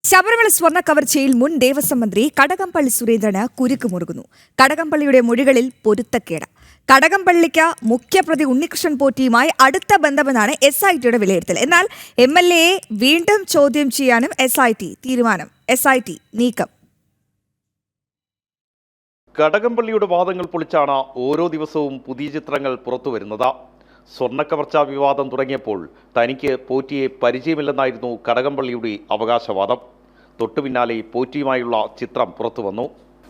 ശബരിമല സ്വർണ്ണ കവർച്ചയിൽ മുൻ ദേവസ്വം മന്ത്രി കടകംപള്ളി സുരേന്ദ്രന് കുരുക്കുമുറുകുന്നു. കടകംപള്ളിയുടെ മൊഴികളിൽ പൊരുത്തക്കേട്. കടകംപള്ളിക്ക് മുഖ്യപ്രതി ഉണ്ണികൃഷ്ണൻ പോറ്റിയുമായി അടുത്ത ബന്ധമെന്നാണ് SITയുടെ വിലയിരുത്തൽ. എന്നാൽ MLA വീണ്ടും ചോദ്യം ചെയ്യാനും SIT നീക്കം. കടകംപള്ളിയുടെ വാദങ്ങൾ പൊളിച്ചാണ് ഓരോ ദിവസവും പുതിയ ചിത്രങ്ങൾ പുറത്തുവരുന്നത്. സ്വർണ്ണക്കവർച്ചാ വിവാദം തുടങ്ങിയപ്പോൾ തനിക്ക് പോറ്റിയെ പരിചയമില്ലെന്നായിരുന്നു കടകംപള്ളിയുടെ അവകാശവാദം. തൊട്ടുപിന്നാലെ പോറ്റിയുമായുള്ള ചിത്രം പുറത്തുവന്നു.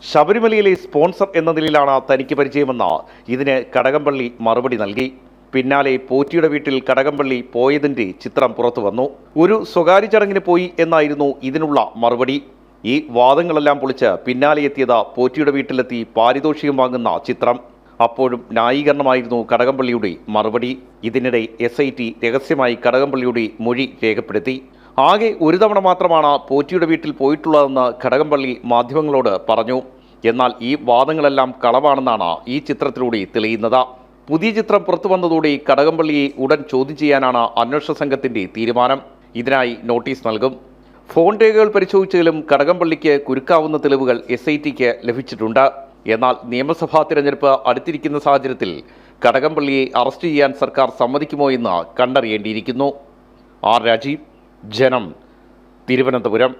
ശബരിമലയിലെ സ്പോൺസർ എന്ന നിലയിലാണ് തനിക്ക് പരിചയമെന്ന് ഇതിന് കടകംപള്ളി മറുപടി നൽകി. പിന്നാലെ പോറ്റിയുടെ വീട്ടിൽ കടകംപള്ളി പോയതിൻ്റെ ചിത്രം പുറത്തുവന്നു. ഒരു സ്വകാര്യ ചടങ്ങിന് പോയി എന്നായിരുന്നു ഇതിനുള്ള മറുപടി. ഈ വാദങ്ങളെല്ലാം പൊളിച്ച് പിന്നാലെ എത്തിയത് പോറ്റിയുടെ വീട്ടിലെത്തി പാരിതോഷികം വാങ്ങുന്ന ചിത്രം. അപ്പോഴും ന്യായീകരണമായിരുന്നു കടകംപള്ളിയുടെ മറുപടി. ഇതിനിടെ SIT രഹസ്യമായി കടകംപള്ളിയുടെ മൊഴി രേഖപ്പെടുത്തി. ആകെ ഒരു തവണ മാത്രമാണ് പോറ്റിയുടെ വീട്ടിൽ പോയിട്ടുള്ളതെന്ന് കടകംപള്ളി മാധ്യമങ്ങളോട് പറഞ്ഞു. എന്നാൽ ഈ വാദങ്ങളെല്ലാം കളവാണെന്നാണ് ഈ ചിത്രത്തിലൂടെ തെളിയുന്നത്. പുതിയ ചിത്രം പുറത്തു വന്നതോടെ കടകംപള്ളിയെ ഉടൻ ചോദ്യം ചെയ്യാനാണ് അന്വേഷണ സംഘത്തിന്റെ തീരുമാനം. ഇതിനായി നോട്ടീസ് നൽകും. ഫോൺ രേഖകൾ പരിശോധിച്ചതിലും കടകംപള്ളിക്ക് കുരുക്കാവുന്ന തെളിവുകൾ SITക്ക് ലഭിച്ചിട്ടുണ്ട്. എന്നാൽ നിയമസഭാ തിരഞ്ഞെടുപ്പ് അടുത്തിരിക്കുന്ന സാഹചര്യത്തിൽ കടകംപള്ളിയെ അറസ്റ്റ് ചെയ്യാൻ സർക്കാർ സമ്മതിക്കുമോ എന്ന് കണ്ടറിയേണ്ടിയിരിക്കുന്നു. R. രാജീവ്, ജനം, തിരുവനന്തപുരം.